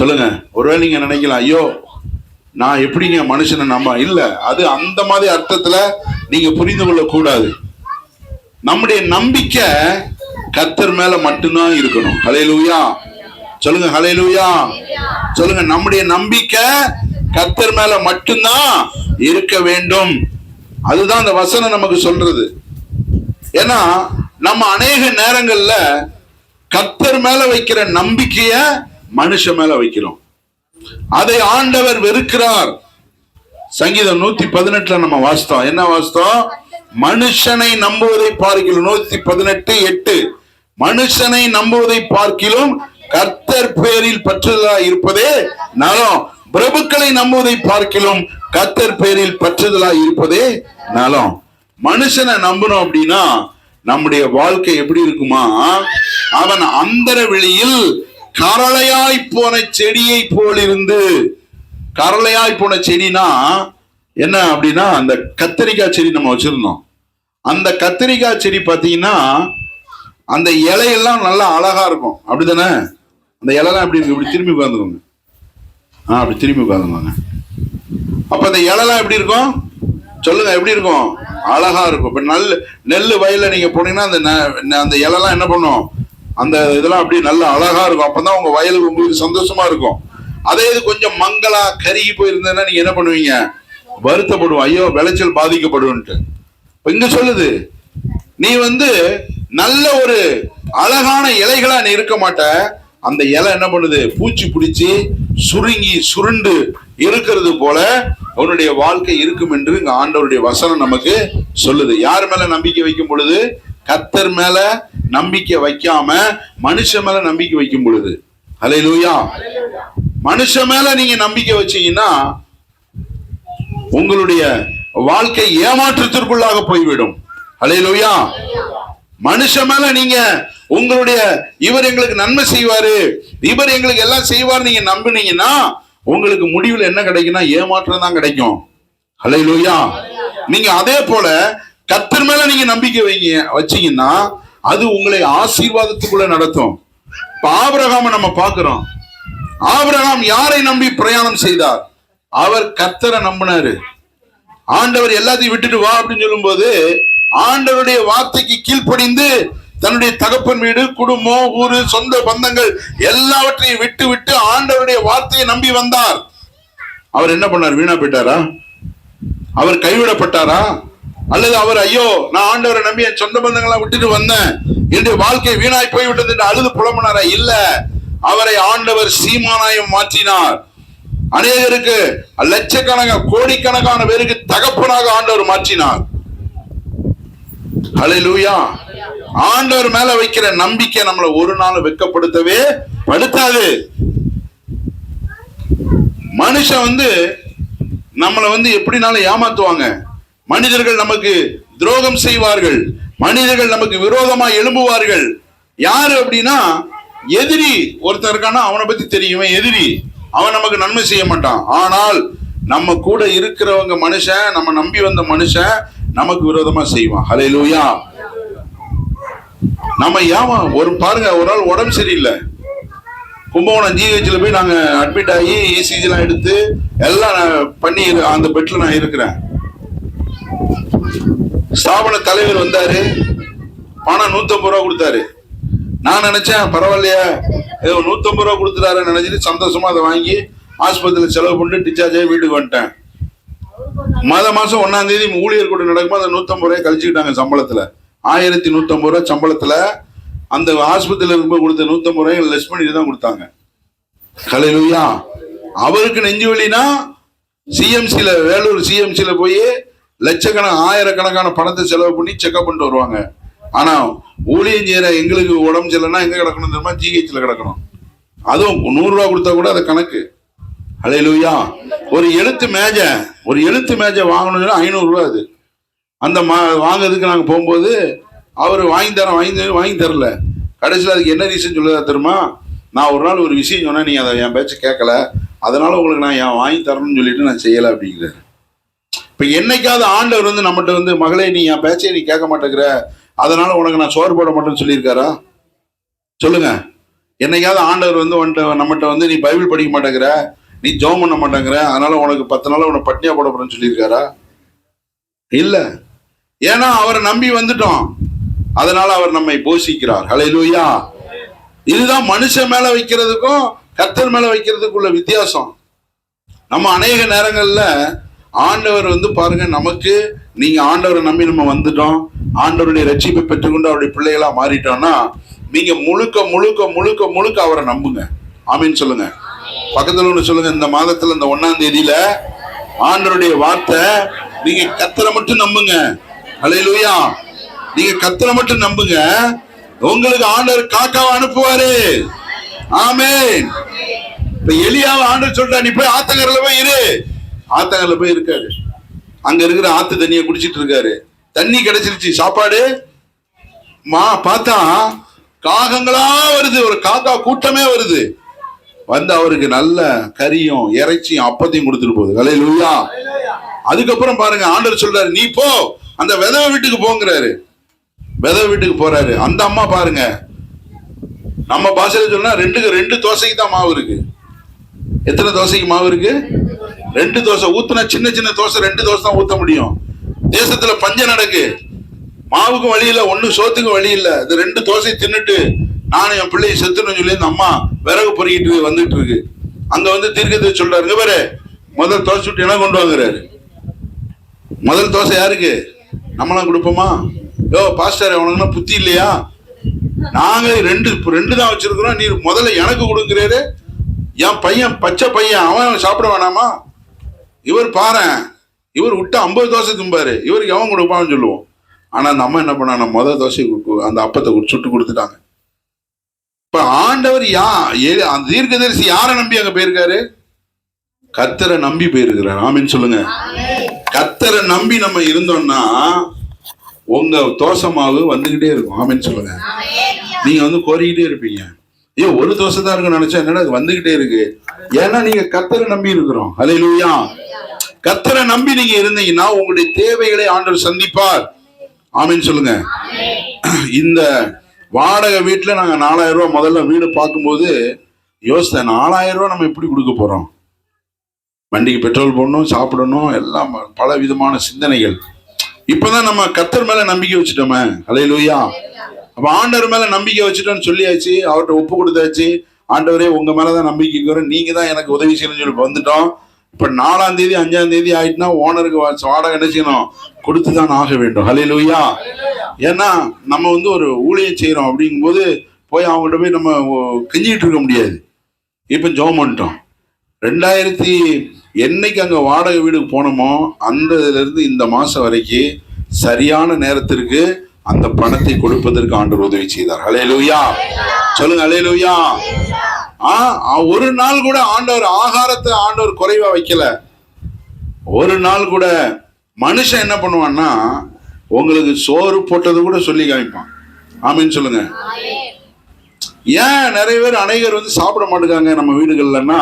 சொல்லுங்க. ஒருவேளை நீங்க நினைக்கலாம், ஐயோ நான் எப்படிங்க மனுஷனை நம்ப, இல்ல, அது அந்த மாதிரி அர்த்தத்துல நீங்க புரிந்து கொள்ள கூடாது. நம்முடைய நம்பிக்கை கர்த்தர் மேல மட்டும்தான் இருக்கணும். ஹல்லேலூயா சொல்லுங்க, ஹல்லேலூயா சொல்லுங்க. நம்முடைய நம்பிக்கை கர்த்தர் மேல மட்டும்தான் இருக்க வேண்டும். அதுதான் அந்த வசனம் நமக்கு சொல்றது. ஏன்னா நம்ம அநேக நேரங்கள்ல கர்த்தர் மேல வைக்கிற நம்பிக்கைய மனுஷன் மேல வைக்கிறோம். அதை ஆண்டவர் வெறுக்கிறார். சங்கீதம் 118 நம்ம வாசித்தோம். என்ன வாசித்தோம்? மனுஷனை நம்புவதை பார்க்கிலும், 118:8, மனுஷனை நம்புவதை பார்க்கிலும் கர்த்தர் பேரில் பற்றுதலா இருப்பதே நலம், பிரபுக்களை நம்புவதை பார்க்கிலும் கர்த்தர் பேரில் பற்றுதலா இருப்பதே நலம். மனுஷனை நம்பணும் அப்படின்னா நம்முடைய வாழ்க்கை எப்படி இருக்குமா? அவன் அந்தர வெளியில் கரளையாய் போன செடியை போல் இருந்து. கரளையாய் போன செடினா என்ன அப்படின்னா, அந்த கத்திரிக்காய் செடி நம்ம வச்சிருந்தோம். அந்த கத்திரிக்காய் செடி பார்த்தீங்கன்னா அந்த இலையெல்லாம் நல்லா அழகா இருக்கும், அப்படிதானே? அந்த இலைலாம் எப்படி இருக்கு? இப்படி திரும்பி உட்காந்துக்கோங்க. அப்படி திரும்பி உட்காந்துக்கோங்க. அப்ப அந்த இலைலாம் எப்படி இருக்கும் சொல்லுங்க? எப்படி இருக்கும்? அழகா இருக்கும். இப்ப நெல் வயல்ல நீங்க போனீங்கன்னா அந்த இலைலாம் என்ன பண்ணும்? அந்த இதெல்லாம் அப்படி நல்லா அழகா இருக்கும். அப்பதான் உங்க வயலுக்கு உங்களுக்கு சந்தோஷமா இருக்கும். அதே இது கொஞ்சம் மங்களா கருகி போயிருந்ததுன்னா நீங்க என்ன பண்ணுவீங்க? வருத்தப்படுவோம், ஐயோ விளைச்சல் பாதிக்கப்படும்ட்டு. இங்க சொல்லுது, நீ நல்ல ஒரு அழகான இலைகளா நீ இருக்க மாட்ட. அந்த இலை என்ன பண்ணுது? பூச்சி பிடிச்சி சுருங்கி சுருண்டு இருக்கிறது போல அவனுடைய வாழ்க்கை இருக்கும் என்று இங்க ஆண்டவருடைய வசனம் நமக்கு சொல்லுது. யார் மேல நம்பிக்கை வைக்கும் பொழுது? கர்த்தர் மேல நம்பிக்கை வைக்காம மனுஷன் மேல நம்பிக்கை வைக்கும் பொழுது. ஹல்லேலூயா. மனுஷன் மேல நீங்க நம்பிக்கை வச்சீங்கன்னா உங்களுடைய வாழ்க்கை ஏமாற்றத்திற்குள்ளாக போய்விடும். ஹல்லேலூயா. மனுஷன் மேல நீங்க உங்களுடைய இவர் எங்களுக்கு நன்மை செய்வாரு, இவர் எங்களுக்கு எல்லாம் செய்வார் நீங்க நம்பினீங்கன்னா உங்களுக்கு முடிவில் என்ன கிடைக்கும்னா ஏமாற்றம் தான் கிடைக்கும். ஹல்லேலூயா. நீங்க அதே போல கர்த்தர் மேல நீங்க நம்பிக்கை வச்சீங்கன்னா அது உங்களை ஆசீர்வாதத்துக்குள்ள நடத்தும். இப்ப ஆபிரகாமை நம்ம பார்க்கிறோம். ஆபிரகாம் யாரை நம்பி பிரயாணம் செய்தார்? அவர் கர்த்தரை நம்பினாரு. ஆண்டவர் எல்லாத்தையும் விட்டுட்டு வா அப்படின்னு சொல்லும் போது ஆண்டவருடைய வார்த்தைக்கு கீழ்ப்படிந்து தன்னுடைய தகப்பன் வீடு, குடும்பம், ஊரு, சொந்த பந்தங்கள் எல்லாவற்றையும் விட்டு விட்டு ஆண்டவருடைய வார்த்தையை நம்பி வந்தார். அவர் என்ன பண்ணார்? வீணா போயிட்டாரா? அவர் கைவிடப்பட்டாரா? அல்லது அவர் ஐயோ நான் ஆண்டவரை நம்பி என் சொந்த பந்தங்களா விட்டுட்டு வந்தேன், என்னுடைய வாழ்க்கை வீணாய் போய்விட்டது என்று அழுது புலம்பினாரா? இல்ல, அவரை ஆண்டவர் சீமானாயம் மாற்றினார். அநேகருக்கு லட்சக்கணக்கான கோடிக்கணக்கான பேருக்கு தகப்பனாக ஆண்டவர் மாற்றினார். ஹல்லேலூயா. ஆண்டவர் மேல வைக்கிற நம்பிக்கை நம்மளை ஒரு நாள் வெட்கப்படுத்தவே படுத்தாது. மனுஷன் நம்மளை எப்படினாலும் ஏமாத்துவாங்க. மனிதர்கள் நமக்கு துரோகம் செய்வார்கள். மனிதர்கள் நமக்கு விரோதமா எழும்புவார்கள். யாரு அப்படின்னா எதிரி ஒருத்தர் இருக்கானா அவனை பத்தி தெரியும். எதிரி அவன் நமக்கு நன்மை செய்ய மாட்டான். ஆனால் நம்ம கூட இருக்கிறவங்க மனுஷன், நம்ம நம்பி வந்த மனுஷன் நமக்கு விரோதமா செய்வான். ஹல்லேலூயா. நம்ம ஒரு பாருங்க, ஒரு நாள் உடம்பு சரியில்லை, கும்பகோணம் ஜிஹெச்ல போய் நாங்க அட்மிட் ஆகி இசிஜி எல்லாம் எடுத்து எல்லாம் பண்ணி அந்த பெட்ல நான் இருக்கிறேன். ஸ்தாபன தலைவர் வந்தாரு, பணம் 150 ரூபா கொடுத்தாரு. நான் நினைச்சேன் பரவாயில்லையா, ஏதோ 150 ரூபா கொடுத்துட்டாரு நினைச்சிட்டு சந்தோஷமா அதை வாங்கி ஆஸ்பத்திரியில் செலவு பண்ணிட்டு டிஸ்சார்ஜ் ஆகி வீட்டுக்கு வந்துட்டேன். மாசம் 1ஆம் தேதி ஊழியர் கூட நடக்கும்போது அந்த 150 ரூபாய் கழிச்சுக்கிட்டாங்க சம்பளத்துல. 1150 ரூபாய் சம்பளத்துல அந்த ஆஸ்பத்திரியில இருக்கும்போது கொடுத்த 150 ரூபாய் லெஸ் பண்ணிட்டு தான் கொடுத்தாங்க. ஹல்லேலூயா. அவருக்கு நெஞ்சு வலினா சிஎம்சில, வேலூர் சிஎம்சில போய் ஆயிரக்கணக்கான பணத்தை செலவு பண்ணி செக்அப் பண்ணிட்டு வருவாங்க. ஆனா ஊழியம் செய்யற எங்களுக்கு உடம்பு சரியில்லைன்னா எங்க கிடக்கணும் தெரியுமா? ஜிஹெச்ல கிடக்கணும். அதுவும் 100 ரூபா கொடுத்தா கூட அதை கணக்கு. ஹல்லேலூயா. ஒரு எழுத்து மேஜை வாங்கணும்னா 500 ரூபா. அது அந்த வாங்கிறதுக்கு நாங்க போகும்போது அவர் வாங்கி தரல. கடைசியில் அதுக்கு என்ன ரீசன் சொல்லுதா தெரியுமா? நான் ஒரு நாள் ஒரு விஷயம் சொன்னா நீங்க அதை என் பேச்ச கேட்கல, அதனால உங்களுக்கு நான் வாங்கி தரணும்னு சொல்லிட்டு நான் செய்யல அப்படிங்கிறாரு. இப்ப என்னைக்காவது ஆண்டவர் நம்மகிட்ட மகளே நீ என் பேச்சை நீ கேட்க மாட்டேங்கிற, அதனால உனக்கு நான் சோறு போட மாட்டேன்னு சொல்லியிருக்காரா? சொல்லுங்க. என்னைக்காவது ஆண்டவர் வந்து நம்மகிட்ட வந்து நீ பைபிள் படிக்க மாட்டேங்கிற, நீ ஜெபம் பண்ண மாட்டேங்கிற, அதனால உனக்கு 10 நாள் உனக்கு பட்னியா போட போறேன்னு சொல்லியிருக்காரா? இல்ல. ஏன்னா அவரை நம்பி வந்துட்டோம், அதனால அவர் நம்மை போஷிக்கிறார். ஹல்லேலூயா. இதுதான் மனுஷன் மேல வைக்கிறதுக்கும் கர்த்தர் மேல வைக்கிறதுக்குள்ள வித்தியாசம். நம்ம அநேக நேரங்கள்ல ஆண்டவர் வந்து பாருங்க, நமக்கு நீங்க ஆண்டவரை நம்பி நம்ம வந்துட்டோம், ஆண்டவருடைய ரட்சிப்பை பெற்றுக்கொண்டு அவருடைய பிள்ளைகளா மாறிட்டோம்னா நீங்க முழுக்க முழுக்க முழுக்க முழுக்க அவரை நம்புங்க. ஆமீன் சொல்லுங்க. பக்கத்துல ஒண்ணு சொல்லுங்க, இந்த மாதத்துல இந்த 1ஆம் தேதியில ஆண்டவருடைய வார்த்தை, நீங்க கர்த்தரை மட்டும் நம்புங்க. ஹல்லேலூயா. நீங்க கர்த்தரை மட்டும் நம்புங்க, உங்களுக்கு ஆண்டவர் காக்காவை அனுப்புவாரு. ஆமென். இப்ப எலியாவை ஆண்டவர் சொல்றா, நீ போய் ஆத்தங்கரையில போய் இரு. ஆத்தங்கரையில போய் இருக்காரு, அங்க இருக்கிற ஆத்து தண்ணியை குடிச்சிட்டு இருக்காரு. தண்ணி கிடைச்சிருச்சு, சாப்பாடு பார்த்தா காகங்களா வருது, ஒரு காக்கா கூட்டமே வருது. வந்து அவருக்கு நல்ல கறியும் இறைச்சியும் அப்பத்தையும் கொடுத்துட்டு போகுது. ஹல்லேலூயா. அதுக்கப்புறம் பாருங்க, ஆண்டவர் சொல்றாரு, நீ போ அந்த விதவை வீட்டுக்கு போங்கிறாரு. விதவை வீட்டுக்கு போறாரு. அந்த அம்மா பாருங்க, நம்ம பாஷையில சொன்னா 2 தோசைக்கு தான் மாவு இருக்கு. எத்தனை தோசைக்கு மாவு இருக்கு? 2 தோசை ஊத்துனா, சின்ன சின்ன தோசை 2 தோசை தான் ஊத்த முடியும். தேசத்துல பஞ்சம் நடக்கு, மாவுக்கும் வழி இல்லை, ஒண்ணு சோத்துக்கும் வழி இல்லை. இது 2 தோசை தின்னுட்டு நானும் என் பிள்ளையை செத்துன்னு சொல்லி இந்த அம்மா விறகு பொறுக்கிட்டு வந்துட்டு இருக்கு. அங்க வந்து தீர்க்கதரிசி சொல்றாரு, பாரு முதல் தோசை விட்டு என்ன கொண்டு வாங்குறாரு. முதல் தோசை யாருக்கு? நம்மளாம் கொடுப்போமா? யோ பாஸ்டர், உனக்கு புத்தி இல்லையா? நாங்க 2 தான் வச்சிருக்கிறோம், நீ முதல்ல எனக்கு கொடுங்கிறாரு. என் பையன் பச்சை பையன், அவன் சாப்பிட வேணாமா? இவர் பாரு, இவர் விட்டு 50 தோசை தும்பாரு, இவருக்கு எவன் கொடுப்பான்னு சொல்லுவோம். ஆனா அந்த அம்மா என்ன பண்ணாங்க, முதல் தோசை அந்த அப்பத்தை சுட்டு கொடுத்துட்டாங்க. இப்ப ஆண்டவர் அந்த தீர்க்கதரிசி யாரை நம்பி அங்க போயிருக்காரு? கர்த்தரை நம்பி போயிருக்கிறார். ஆமீன் சொல்லுங்க. கர்த்தரை நம்பி நம்ம இருந்தோம்னா உங்க தோசை மாவு வந்துகிட்டே இருக்கும். ஆமீன் சொல்லுங்க. நீங்க வந்து கோரிக்கிட்டே இருப்பீங்க, ஏன் ஒரு தோசை தான் இருக்குன்னு நினைச்சா என்னடா அது வந்துகிட்டே இருக்கு. ஏன்னா நீங்க கர்த்தரை நம்பி இருக்கிறோம். ஹல்லேலூயா. கர்த்தரை நம்பி நீங்க இருந்தீங்கன்னா உங்களுடைய தேவைகளை ஆண்டவர் சந்திப்பார். ஆமீன் சொல்லுங்க. இந்த வாடகை வீட்டுல நாங்க 4000 ரூபாய் முதல்ல வீடு பார்க்கும்போது யோசித்தேன், 4000 ரூபாய் நம்ம எப்படி கொடுக்க போறோம்? வண்டிக்கு பெட்ரோல் போடணும், சாப்பிடணும், எல்லாம் பல விதமான சிந்தனைகள். இப்பதான் நம்ம கர்த்தர் மேல நம்பிக்கை வச்சுட்டோமே. ஹல்லேலூயா. அப்ப ஆண்டவர் மேல நம்பிக்கை வச்சுட்டோம்னு சொல்லியாச்சு, அவர்கிட்ட ஒப்பு கொடுத்தாச்சு. ஆண்டவரே உங்க மேலதான் நம்பிக்கை, நீங்க தான் எனக்கு உதவி செய்யணும்னு சொல்லி வந்துட்டோம். இப்ப 4ஆம் தேதி 5ஆம் தேதி ஆயிட்டுனா ஓனருக்கு வாடகை என்ன செய்யணும்? கொடுத்துதான் ஆக வேண்டும். ஹல்லேலூயா. ஏன்னா நம்ம வந்து ஒரு ஊழியம் செய்யறோம் அப்படிங்கும்போது போய் அவங்ககிட்ட போய் நம்ம கெஞ்சிட்டு இருக்க முடியாது. இப்ப ஜெபம் பண்ணிட்டோம். 2000 என்னைக்கு அங்க வாடகை வீடுக்கு போனோமோ அந்த இருந்து இந்த மாசம் வரைக்கும் சரியான நேரத்திற்கு அந்த பணத்தை கொடுப்பதற்கு ஆண்டவர் உதவி செய்தார். ஹல்லேலூயா. சொல்லுங்க ஹல்லேலூயா. ஒரு நாள் கூட ஆண்டவர் ஆகாரத்தை ஆண்டவர் குறைவா வைக்கல. ஒரு நாள் கூட மனுஷன் என்ன பண்ணுவான்னா உங்களுக்கு சோறு போட்டது கூட சொல்லி காமிப்பான். ஆமீன் சொல்லுங்க. ஏன் நிறைய பேர் அநேகர் வந்து சாப்பிட மாட்டேங்காங்க நம்ம வீடுகள்லன்னா,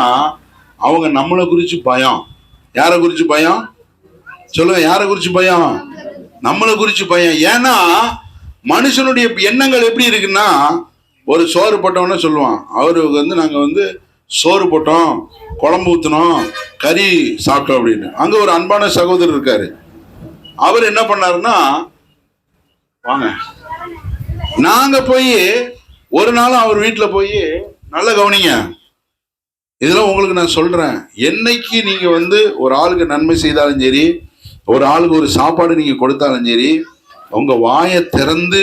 அவங்க நம்மளை குறிச்சு பயம். யாரை குறிச்சு பயம்? சொல்லுங்க, யாரை குறிச்சு பயம்? நம்மளை குறிச்சு பயம். ஏன்னா மனுஷனுடைய எண்ணங்கள் எப்படி இருக்குன்னா, ஒரு சோறு போட்டோம்னு சொல்லுவான், அவருக்கு வந்து நாங்க வந்து சோறு போட்டோம், குழம்பு ஊத்தினோம், கறி சாப்பிட்டோம் அப்படின்னு. அங்க ஒரு அன்பான சகோதரர் இருக்காரு. அவர் என்ன பண்ணாருன்னா, வாங்க நாங்க போய் ஒரு நாளும் அவர் வீட்டுல போய் நல்ல கவனிங்க, இதெல்லாம் உங்களுக்கு நான் சொல்றேன், என்னைக்கு நீங்க வந்து ஒரு ஆளுக்கு நன்மை செய்தாலும் சரி, ஒரு ஆளுக்கு ஒரு சாப்பாடு நீங்க கொடுத்தாலும் சரி, உங்க வாயை திறந்து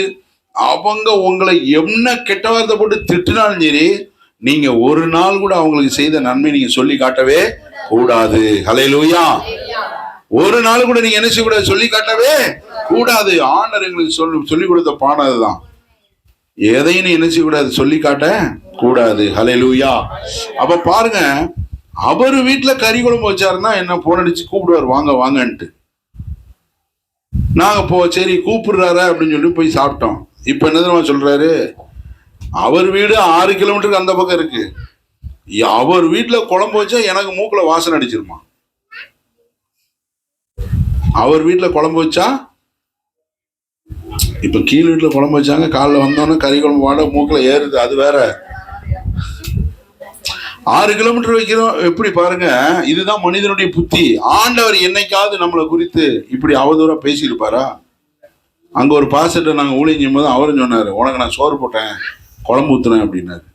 அவங்க உங்களை என்ன கெட்ட வார்த்தை போட்டு திட்டினாலும் சரி, நீங்க ஒரு நாள் கூட அவங்களுக்கு செய்த நன்மை நீங்க சொல்லி காட்டவே கூடாது. ஹல்லேலூயா. ஒரு நாள் கூட நீங்க என்ன செய்யக்கூடாது? சொல்லி காட்டவே கூடாது. ஆண்டவர் எங்களுக்கு சொல்லி கொடுத்த பாடம் அதுதான். எதையும் என்ன செய்யக்கூடாது? சொல்லி காட்ட கூடாது. ஹல்லேலூயா. அப்ப பாருங்க, அவரு வீட்டுல கறி குழம்பு வச்சாருன்னா என்ன போன் அடிச்சு கூப்பிடுவார், வாங்க வாங்கன்ட்டு. நாங்க சரி கூப்பிடுறாரு அப்படின்னு சொல்லி போய் சாப்பிட்டோம். இப்ப என்ன தெரியுமா சொல்றாரு? அவர் வீடு 6 கிலோமீட்டருக்கு அந்த பக்கம் இருக்கு. அவர் வீட்டுல குழம்பு வச்சா எனக்கு மூக்குல வாசனை அடிச்சிருமா. அவர் வீட்டுல குழம்பு வச்சா, இப்ப கீழ் வீட்டுல குழம்பு வச்சாங்க, காலைல வந்தோன்னே கறி குழம்பு வாட மூக்குல ஏறுது, அது வேற. 6 கிலோமீட்டர் வைக்கிறோம். எப்படி பாருங்க, இதுதான் மனிதனுடைய புத்தி. ஆண்டவர் என்னைக்காவது நம்மளை குறித்து இப்படி அவதூறா பேசியிருப்பாரா? அங்க ஒரு பாஸ்டர் நாங்க ஊழியம் செய்யும் போது அவரும் சொன்னாரு, உனக்கு நான் சோறு போட்டேன், குழம்பு ஊத்துனேன் அப்படின்னாரு.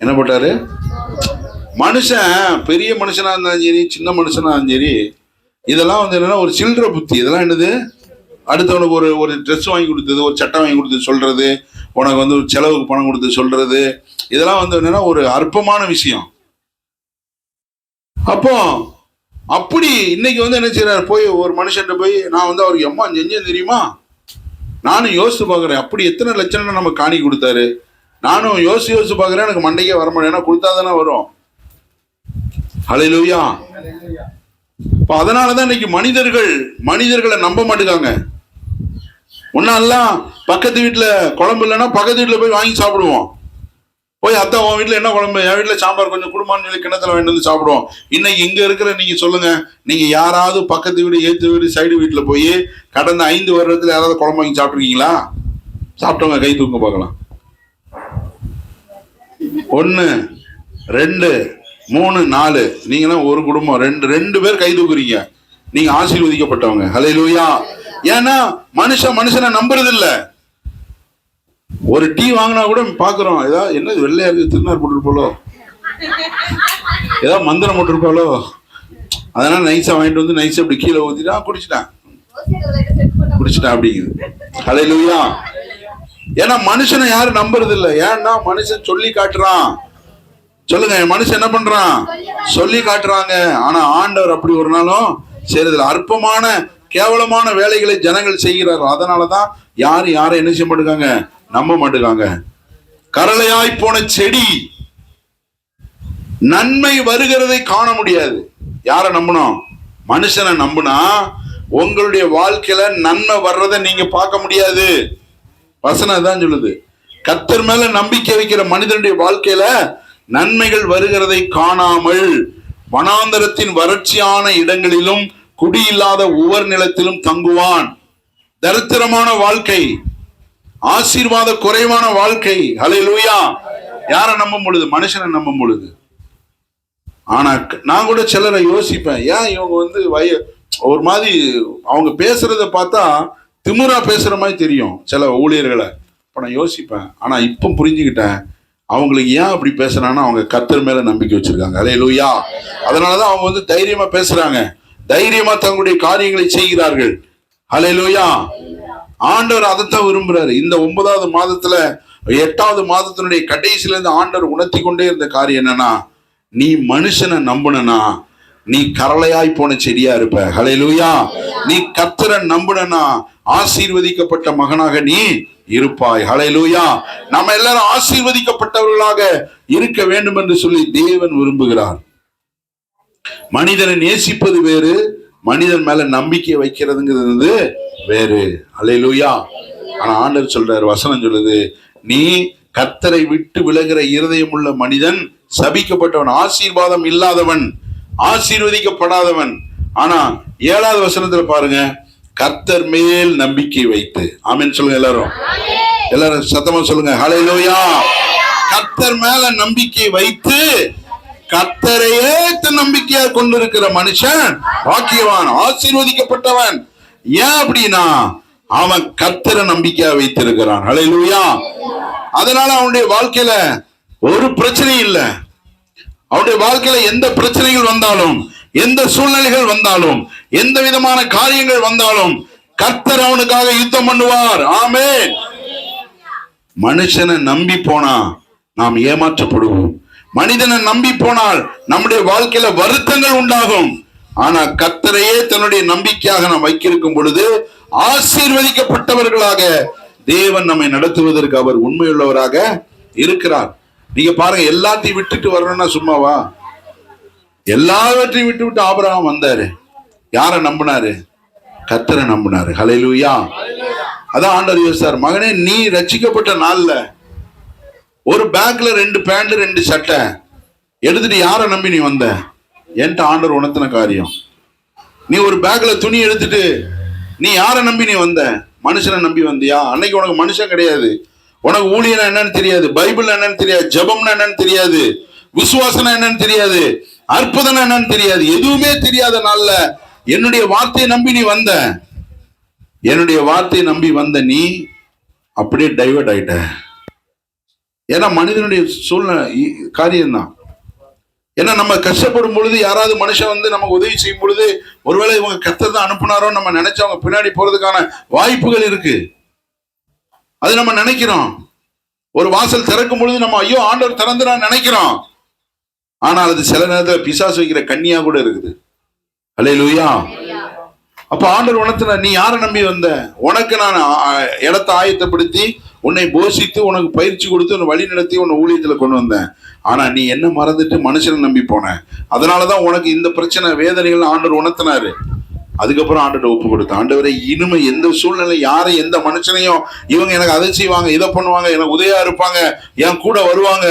என்ன போட்டாரு? மனுஷன் பெரிய மனுஷனா இருந்தாலும் சரி, சின்ன மனுஷனா இருந்தாலும் சரி, இதெல்லாம் வந்து என்னன்னா ஒரு சில்லற புத்தி. இதெல்லாம் என்னது, அடுத்தவனுக்கு ஒரு ட்ரெஸ் வாங்கி கொடுத்தது, ஒரு சட்டை வாங்கி கொடுத்து சொல்றது, உனக்கு வந்து ஒரு செலவுக்கு பணம் கொடுத்து சொல்றது, இதெல்லாம் வந்து என்னன்னா ஒரு அற்பமான விஷயம். அப்போ அப்படி இன்னைக்கு வந்து என்ன செய்யறாரு, போய் ஒரு மனுஷன் போய் நான் வந்து அவருக்கு எம்மா செஞ்சேன் தெரியுமா, நானும் யோசிச்சு பாக்குறேன், அப்படி எத்தனை லட்சம் நம்ம காணி கொடுத்தாரு, நானும் யோசிச்சு பாக்குறேன், எனக்கு மண்டைக்கே வர மாட்டேன், ஏன்னா கொடுத்தாதானே வரும். ஹல்லேலூயா. அதனாலதான் இன்னைக்கு மனிதர்களை நம்ப மாட்டேங்காங்க. ஒன்னாலாம் பக்கத்து வீட்டுல குழம்பு இல்லைன்னா பக்கத்து வீட்டுல போய் வாங்கி சாப்பிடுவோம். போய் அத்தா உன் வீட்டுல என்ன குழம்பு, என் வீட்டுல சாம்பார் கொஞ்சம் குடும்பம்னு சொல்லி கிணத்துல வாங்கிட்டு வந்து சாப்பிடுவோம். இன்னைக்கு இங்க இருக்கிற நீங்க சொல்லுங்க, நீங்க யாராவது பக்கத்து வீடு, ஏத்து வீடு, சைடு வீட்டுல போய் கடந்த 5 வருடத்துல யாராவது குழம்பு வாங்கி சாப்பிட்டுருக்கீங்களா? சாப்பிட்டவங்க கை தூங்க பார்க்கலாம். 1 2 3 4, நீங்கன்னா ஒரு குடும்பம், ரெண்டு பேர் கை தூக்குறீங்க, நீங்க ஆசீர்வதிக்கப்பட்டவங்க. ஹல்லேலூயா. ஏன்னா மனுஷனை நம்புறது இல்ல. ஒரு டீ வாங்கினா கூட பாக்குறோம், ஏதாவது என்னது வெள்ளையா இருக்கு, திருநார் போட்டுருப்பாளோ, ஏதாவது மந்திரம் போட்டிருப்பாளோ, அதனால நைஸா வாங்கிட்டு வந்து நைஸா அப்படி கீழே ஊத்திட்டா குடிச்சிட்டான் அப்படிங்குது. ஹல்லேலூயா. ஏன்னா மனுஷனை யாரும் நம்புறது இல்ல. ஏன்னா மனுஷன் சொல்லி காட்டுறான். சொல்லுங்க, மனுஷன் என்ன பண்றான்? சொல்லி காட்டுறாங்க. ஆனா ஆண்டவர் அப்படி ஒரு நாளும் செய்யறதில்ல. அற்பமான கேவலமான வேலைகளை ஜனங்கள் செய்கிறார்கள். அதனாலதான் யாரும் என்ன செய்ய மாட்டேங்காங்க, நம்ப மாட்டேங்காங்க. கரளையாய் போன செடி, நன்மை வருகிறதை காண முடியாது. யாரை நம்பணும்? மனுஷனை நம்புனா உங்களுடைய வாழ்க்கையில நன்மை வர்றதை நீங்க பார்க்க முடியாது. வசனம் தான் சொல்லுது. கர்த்தர் மேல நம்பிக்கை வைக்கிற மனிதனுடைய வாழ்க்கையில நன்மைகள் வருகிறதை காணாமல் வனாந்தரத்தின் வறட்சியான இடங்களிலும் குடியில்லாத உவர் நிலத்திலும் தங்குவான். தரித்திரமான வாழ்க்கை, ஆசீர்வாத குறைவான வாழ்க்கை. ஹல்லேலூயா. யாரை நம்பும் பொழுது? மனுஷனை நம்பும் பொழுது. ஆனா நான் கூட சிலரை யோசிப்பேன், ஏன் இவங்க வந்து ஒரு மாதிரி அவங்க பேசுறத பார்த்தா திமுறா பேசுற மாதிரி தெரியும் சில ஊழியர்களை. இப்ப நான் யோசிப்பேன், ஆனா இப்ப புரிஞ்சுக்கிட்டேன், அவங்களுக்கு ஏன் அப்படி பேசுறாங்கன்னா அவங்க கர்த்தர் மேல நம்பிக்கை வச்சிருக்காங்க. ஹல்லேலூயா. அதனாலதான் அவங்க வந்து தைரியமா பேசுறாங்க, தைரியமா தங்களுடைய காரியங்களை செய்கிறார்கள். ஹல்லேலூயா. ஆண்டவர் அதைத்தான் விரும்புறாரு. இந்த 9வது மாதத்துல 8வது மாதத்தினுடைய கடைசியில இருந்து ஆண்டவர் உணர்த்தி கொண்டே இருந்த காரியம் என்னன்னா, நீ மனுஷனை நம்புனா நீ கரளையாய் போன செடியா இருப்ப. ஹல்லேலூயா. நீ கர்த்தரை நம்புனா ஆசீர்வதிக்கப்பட்ட மகனாக நீ இருப்பாய். ஹல்லேலூயா. நம்ம எல்லாரும் ஆசீர்வதிக்கப்பட்டவர்களாக இருக்க வேண்டும் என்று சொல்லி தேவன் விரும்புகிறார். மனிதனை நேசிப்பது வேறு, மனிதன் மேல நம்பிக்கை வைக்கிறதுங்கிறது வேறு. ஹல்லேலூயா. ஆனா ஆண்டவர் சொல்றாரு, வசனம் சொல்லுது, நீ கர்த்தரை விட்டு விலகிற இருதயம் உள்ள மனிதன் சபிக்கப்பட்டவன், ஆசீர்வாதம் இல்லாதவன், ஆசீர்வதிக்கப்படாதவன். ஆனா 7வது வசனத்துல பாருங்க, கர்த்தர் மேல் நம்பிக்கை வைத்து. ஆமென் சொல்லுங்க எல்லாரும் சத்தமா சொல்லுங்க. ஹல்லேலூயா. கர்த்தர் மேல நம்பிக்கை வைத்து கர்த்தரையே நம்பிக்கையா கொண்டிருக்கிற மனுஷன் பாக்கியவான், ஆசீர்வதிக்கப்பட்டவன். ஏன் அப்படின்னா அவன் கர்த்தரை நம்பிக்கையா வைத்திருக்கிறான். ஹல்லேலூயா. அதனால அவனுடைய வாழ்க்கையில ஒரு பிரச்சனை இல்லை. அவனுடைய வாழ்க்கையில எந்த பிரச்சனைகள் வந்தாலும், எந்த சூழ்நிலைகள் வந்தாலும், எந்த விதமான காரியங்கள் வந்தாலும் கர்த்தர் அவனுக்காக யுத்தம் பண்ணுவார். ஆமென். மனுஷனை நம்பி போனா நாம் ஏமாற்றப்படுவோம். மனிதனை நம்பி போனால் நம்முடைய வாழ்க்கையில வருத்தங்கள் உண்டாகும். ஆனா கர்த்தரையே தன்னுடைய நம்பிக்கையாக நாம் வைத்திருக்கும் பொழுது ஆசீர்வதிக்கப்பட்டவர்களாக தேவன் நம்மை நடத்துவதற்கு அவர் உண்மையுள்ளவராக இருக்கிறார். நீங்க பாருங்க, எல்லாத்தையும் விட்டுட்டு வரணும்னா சும்மாவா? எல்லாவற்றையும் விட்டு ஆபிரகாம் வந்தாரு. யாரை நம்பினாரு? கர்த்தரை நம்பினாரு. ஹல்லேலூயா. அதான் ஆண்டவர் யோசிச்சார், மகனே நீ ரட்சிக்கப்பட்ட நாள்ல ஒரு பேக்ல 2 பேண்ட் 2 சட்டை எடுத்துட்டு யாரை நம்பி நீ வந்த? என்கிட்ட ஆண்டவர் உணர்த்தின காரியம். நீ ஒரு பேக்ல துணி எடுத்துட்டு நீ யாரை நம்பி நீ வந்த? மனுஷனை நம்பி வந்தியா? அன்னைக்கு உனக்கு மனுஷன் கிடையாது, உனக்கு ஊழியனா என்னன்னு தெரியாது, பைபிள் என்னன்னு தெரியாது, ஜெபம்னா என்னன்னு தெரியாது, விசுவாசம் என்னன்னு தெரியாது, அற்புதம் என்னன்னு தெரியாது, எதுவுமே தெரியாத நாள்ல என்னுடைய வார்த்தையை நம்பி நீ வந்த, என்னுடைய வார்த்தையை நம்பி வந்த நீ அப்படியே டைவர்ட் ஆயிட்ட. ஏன்னா மனிதனுடைய சூழ்நிலை காரியம்தான். ஏன்னா நம்ம கஷ்டப்படும் பொழுது யாராவது மனுஷன் வந்து நமக்கு உதவி செய்யும் பொழுது ஒருவேளை இவங்க கர்த்தர் தான் அனுப்புனாரோ நம்ம நினைச்சவங்க பின்னாடி போறதுக்கான வாய்ப்புகள் இருக்கு. அது நம்ம நினைக்கிறோம். ஒரு வாசல் திறக்கும் பொழுது நம்ம ஐயோ ஆண்டவர் திறந்துறான்னு நினைக்கிறோம். ஆனால் அது சில நேரத்தில் பிசாசு வைக்கிற கண்ணியா கூட இருக்குது. அல்லேலூயா. அப்ப ஆண்டவர் உணர்த்தின, நீ யாரை நம்பி வந்த? உனக்கு நான் இடத்தை ஆயத்தப்படுத்தி உன்னை போஷித்து உனக்கு பயிற்சி கொடுத்து உன்னை வழி நடத்தி உன்னை ஊழியத்துல கொண்டு வந்தேன். ஆனா நீ என்ன மறந்துட்டு மனுஷனை நம்பி போன. அதனாலதான் உனக்கு இந்த பிரச்சனை வேதனைகள் ஆண்டவர் உணர்த்தினாரு. அதுக்கப்புறம் ஆண்டவர் ஒப்பு கொடுத்த. ஆண்டவரை இனிமே எந்த சூழ்நிலை யாரை எந்த மனுஷனையும் இவங்க எனக்கு அதை செய்வாங்க, இதை பண்ணுவாங்க, எனக்கு உதவியா இருப்பாங்க, என் கூட வருவாங்க,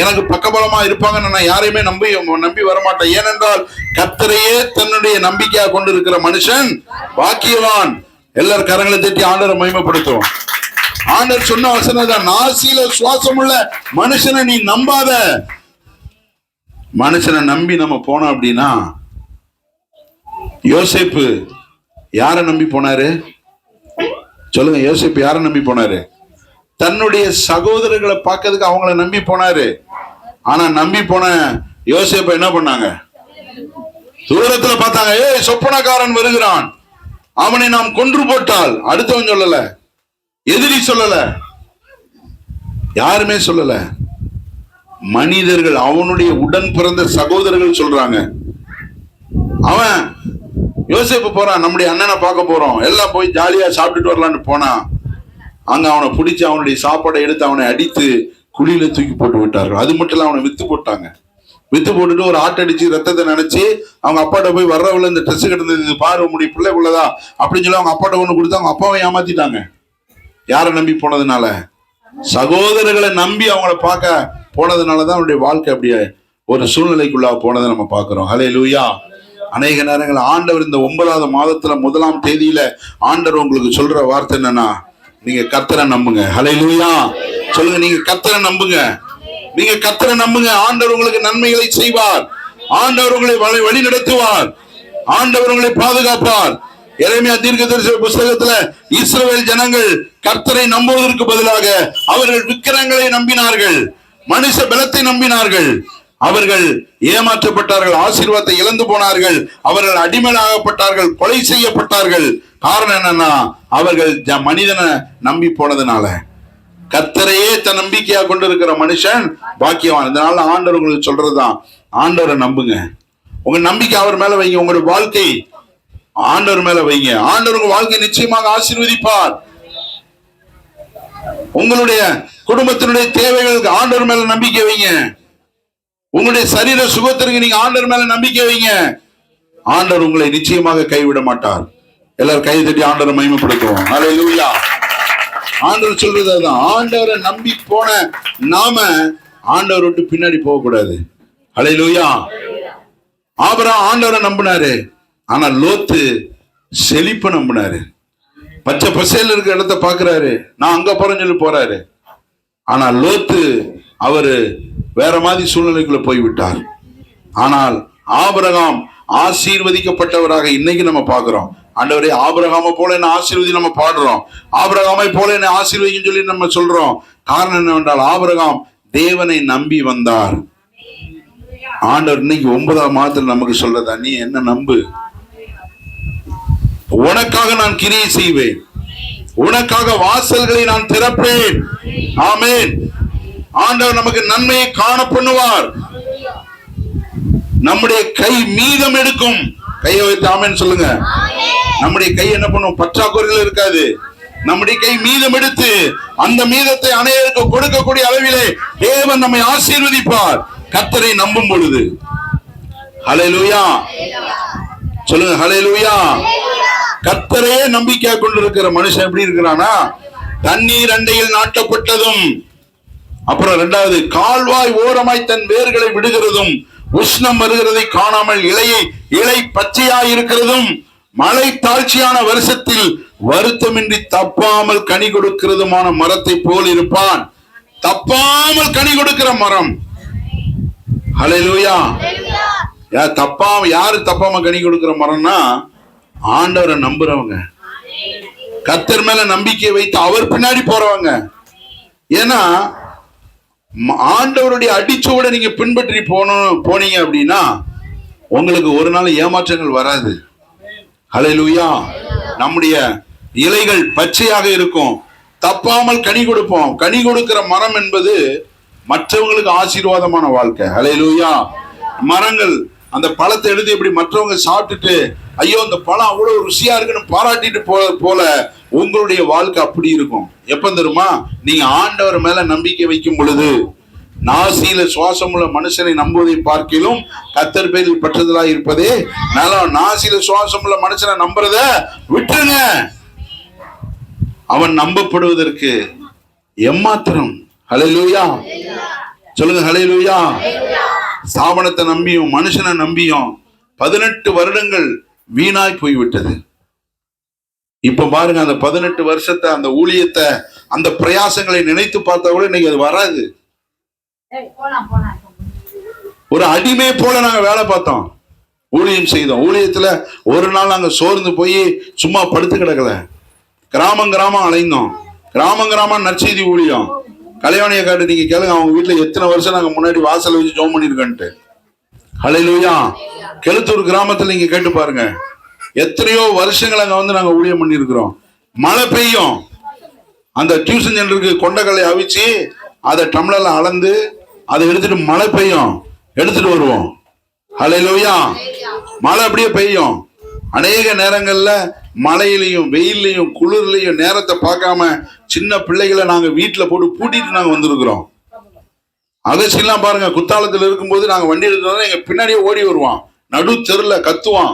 எனக்கு பக்கபலமா இருப்பாங்கன்னு நான் யாரையுமே நம்பி வரமாட்டேன். ஏனென்றால் கர்த்தரையே தன்னுடைய நம்பிக்கையா கொண்டு இருக்கிற மனுஷன் பாக்கியவான். எல்லாரும் கரங்களை தட்டி ஆண்டவரை மகிமைப்படுத்துவோம். ஆண்டவர் சொன்ன வசனம் தான், நாசியில சுவாசம் உள்ள மனுஷனை நீ நம்பாத. மனுஷனை நம்பி நம்ம போனோம் அப்படின்னா, யோசேப்பு யாரை நம்பி போனாரு சொல்லுங்க? யோசேப்பு யாரை நம்பி போனாரு? தன்னுடைய சகோதரர்களை பார்க்கறதுக்கு அவங்கள நம்பி போனாரு. ஆனா நம்பி போன யோசேப்பை என்ன பண்ணாங்க? தூரத்துல பார்த்தாங்க, ஏய் சொப்பனக்காரன் வருகிறான், அவனை நாம் கொன்று போட்டால். அடுத்தவன் சொல்லல, எதிரி சொல்லல, யாருமே சொல்லல. மனிதர்கள், அவனுடைய உடன் பிறந்த சகோதரர்கள் சொல்றாங்க. அவன் யோசேப்பு போறான், நம்முடைய அண்ணனை பார்க்க போறோம், எல்லாம் போய் ஜாலியா சாப்பிட்டுட்டு வரலான்னு போனா, அங்க அவனை பிடிச்சு அவனுடைய சாப்பாடை எடுத்து அவனை அடித்து குழியில தூக்கி போட்டு விட்டார்கள். அது மட்டும் இல்ல, அவனை வித்து போட்டாங்க. வித்து போட்டுட்டு ஒரு ஆட்டடிச்சு ரத்தத்தை நினைச்சு அவங்க அப்பாட்ட போய் வர்றவள இந்த ட்ரெஸ் கிடந்தது, இது பாரு உங்களுடைய பிள்ளைக்குள்ளதா அப்படின்னு சொல்லி அவங்க அப்பாட்ட ஒண்ணு கொடுத்து அவங்க அப்பாவை ஏமாத்திட்டாங்க. யாரை நம்பி போனதுனால? சகோதரர்களை நம்பி அவங்கள பார்க்க போனதுனாலதான் அவனுடைய வாழ்க்கை அப்படியே ஒரு சூழ்நிலைக்குள்ளா போனதை நம்ம பார்க்கிறோம். ஹல்லேலூயா. அநேக நேரங்கள் ஆண்டவர் இந்த 9வது மாதத்துல 1ஆம் தேதியில ஆண்டவர் உங்களுக்கு சொல்ற வார்த்தை என்னன்னா, நீங்க கர்த்தரை நம்புங்க. ஹல்லேலூயா. சொல்லுங்க, நீங்க கர்த்தரை நம்புங்க. நீங்க கர்த்தரை நம்புங்க. ஆண்டவர் உங்களுக்கு நன்மைகளை செய்வார். ஆண்டவர் உங்களை வழி நடத்துவார். ஆண்டவர் உங்களை பாதுகாப்பார். எரேமியா தீர்க்கதரிசி புத்தகத்துல இஸ்ரவேல் ஜனங்கள் கர்த்தரை நம்புவதற்கு பதிலாக அவர்கள் விக்கிரங்களை நம்பினார்கள், மனுஷ பலத்தை நம்பினார்கள். அவர்கள் ஏமாற்றப்பட்டார்கள், ஆசீர்வாதத்தை இழந்து போனார்கள், அவர்கள் அடிமையாகப்பட்டார்கள், கொலை செய்யப்பட்டார்கள். காரணம் என்னன்னா, அவர்கள் மனிதனை நம்பி போனதுனால. கர்த்தரையே தன் நம்பிக்கையா கொண்டிருக்கிற மனுஷன் பாக்கியவான். இதனால ஆண்டவர் உங்களுக்கு சொல்றதுதான், ஆண்டவரை நம்புங்க. உங்க நம்பிக்கை அவர் மேல வைங்க. உங்களுடைய வாழ்க்கை ஆண்டவர் மேல வைங்க. ஆண்டவர் உங்க வாழ்க்கை நிச்சயமாக ஆசீர்வதிப்பார். உங்களுடைய குடும்பத்தினுடைய தேவைகளுக்கு ஆண்டவர் மேல நம்பிக்கை வைங்க. உங்களுடைய சரீர சுகத்திற்கு நீங்க ஆண்டவர் மேல நம்பிக்கை வைங்க. ஆண்டவர் உங்களை நிச்சயமாக கைவிட மாட்டார். எல்லாரும் கை தட்டி ஆண்டவரை மகிமைப்படுத்துவோம். ஹல்லேலூயா. ஆண்டவர் சொல்றது அதுதான். ஆண்டவரை நம்பி போன நாம ஆண்டவர் விட்டு பின்னாடி போக கூடாது. ஹல்லேலூயா. ஆபிரகாம் ஆண்டவரை நம்பினாரு. ஆனா லோத்து செழிப்ப நம்பினாரு. பச்சை பசேல் இருக்கிற இடத்த பாக்குறாரு, நான் அங்க போறேன்னு சொல்லி போறாரு. ஆனா லோத்து அவரு வேற மாதிரி சூழ்நிலைக்குள்ள போய்விட்டார். ஆனால் ஆபிரகாம் ஆசீர்வதிக்கப்பட்டவராக இன்னைக்கு நம்ம பாக்குறோம். ஆண்டவரே, ஆபிரகாமை போல என்ன ஆசீர்வதி நம்ம பாடுறோம். ஆபிரகாமை போல என்ன ஆசீர்வதின்னு சொல்லி நம்ம சொல்றோம். காரணம் என்னவென்றால் ஆபிரகாம் தேவனை நம்பி வந்தார். ஆண்டவர் இன்னைக்கு 9ஆம் மாதத்துல நமக்கு சொல்றதா, நீ என்ன நம்பு. உனக்காக நான் கிரியை செய்வேன், உனக்காக வாசல்களை நான் திறப்பேன். ஆமென். ஆண்டவர் நமக்கு நன்மையை காண பண்ணுவார். நம்முடைய கை மீதம் எடுக்கும். கையை வைத்து ஆமென் சொல்லுங்க. நம்முடைய கை என்ன பண்ணும்? பற்றாக்குறைகள் இருக்காது. நம்முடைய கை மீதம் எடுத்து அந்த மீதத்தை அநேகருக்கு கொடுக்கக்கூடிய அளவிலே தேவன் நம்மை ஆசீர்வதிப்பார். கர்த்தரை நம்பும் பொழுது. ஹல்லேலூயா. சொல்லுங்க, ஹல்லேலூயா. கர்த்தரையே நம்பிக்கையா கொண்டிருக்கிற மனுஷன் எப்படி இருக்கிறானா, தண்ணீர் அண்டையில் நாட்டப்பட்டதும், அப்புறம் 2வது கால்வாய் ஓரமாய் தன் வேர்களை விடுகிறதும், உஷ்ணம் வருகிறதை காணாமல் இலை பச்சையாய் இருக்கிறதும், மழை தாழ்ச்சியான வருஷத்தில் வருத்தமின்றி தப்பாமல் கனி கொடுக்கிறதுமான மரத்தை போல் இருப்பான். தப்பாமல் கனி கொடுக்கிற மரம். ஹல்லேலூயா. யாரு தப்பாம கனி கொடுக்கிற மரம்னா ஆண்டவரை நம்புறவங்க, கர்த்தர் மேல நம்பிக்கை வைத்து அவர் பின்னாடி போறவங்க. ஏன்னா ஆண்டவருடைய அடிச்சோட நீங்க பின்பற்றி போனீங்க அப்படின்னா உங்களுக்கு ஒரு நாள் ஏமாற்றங்கள் வராது. ஹல்லேலூயா. நம்முடைய இலைகள் பச்சையாக இருக்கும், தப்பாமல் கனி கொடுப்போம். கனி கொடுக்கிற மரம் என்பது மற்றவங்களுக்கு ஆசீர்வாதமான வாழ்க்கை. ஹல்லேலூயா. மரங்கள் அந்த பழத்தை எடுத்து இப்படி மற்றவங்க சாப்பிட்டுட்டு ஐயோ இந்த பழம் அவ்வளவு ருசியா இருக்குன்னு பாராட்டிட்டு போல உங்களுடைய வாழ்க்கை அப்படி இருக்கும். எப்ப தெரியுமா? நீங்க ஆண்டவர் மேல நம்பிக்கை வைக்கும் பொழுது. நாசியில சுவாசம் உள்ள மனுஷனை நம்புவதை பார்க்கிலும் கர்த்தர் பேரில் பற்றுதலா இருப்பதே நலம். நாசியில சுவாசம் உள்ள மனுஷனை நம்புறத விட்டுருங்க. அவன் நம்பப்படுவதற்கு எம்மாத்திரம். ஹல்லேலூயா. சொல்லுங்க ஹல்லேலூயா. ஸ்தாபனத்தை நம்பியும் மனுஷனை நம்பியும் 18 வருடங்கள் வீணாய் போய்விட்டது. இப்ப பாருங்க, அந்த 18 வருஷத்தை, அந்த ஊழியத்தை, அந்த பிரயாசங்களை நினைத்து பார்த்தா கூட இன்னைக்கு அது வராது. ஒரு அடிமை போல நாங்க வேலை பார்த்தோம், ஊழியம் செய்தோம். ஊழியத்துல ஒரு நாள் நாங்க சோர்ந்து போய் சும்மா படுத்து கிடக்கல. கிராமம் அலைந்தோம். கிராமம் நற்செய்தி ஊழியம். கலைவாணியை காட்டு நீங்க கேளுங்க, அவங்க வீட்டுல எத்தனை வருஷம் நாங்க முன்னாடி வாசல் வச்சு ஜோம் பண்ணிருக்கோன்ட்டு. ஹல்லேலூயா. கெளுத்தூர் கிராமத்துல நீங்க கேட்டு பாருங்க, எத்தனையோ வருஷங்கள் அங்க நாங்க ஊழியம் பண்ணி இருக்கிறோம். மழை பெய்யும், அந்த டியூஷன் சென்டருக்கு கொண்டக்கல்லை அவிச்சு அதை டம்ளர்ல அளந்து அதை எடுத்துட்டு மழை பெய்யும், எடுத்துட்டு வருவோம். ஹல்லேலூயா. மழை அப்படியே பெய்யும். அநேக நேரங்கள்ல மழையிலையும் வெயிலையும் குளிர்லையும் நேரத்தை பார்க்காம சின்ன பிள்ளைகளை நாங்க வீட்டுல போட்டு பூட்டிட்டு நாங்க வந்திருக்கிறோம். அகசியெல்லாம் பாருங்க, குத்தாலத்துல இருக்கும்போது நாங்க வண்டி எடுக்கிறோம், எங்க பின்னாடியே ஓடி வருவான், நடு தெருல கத்துவான்.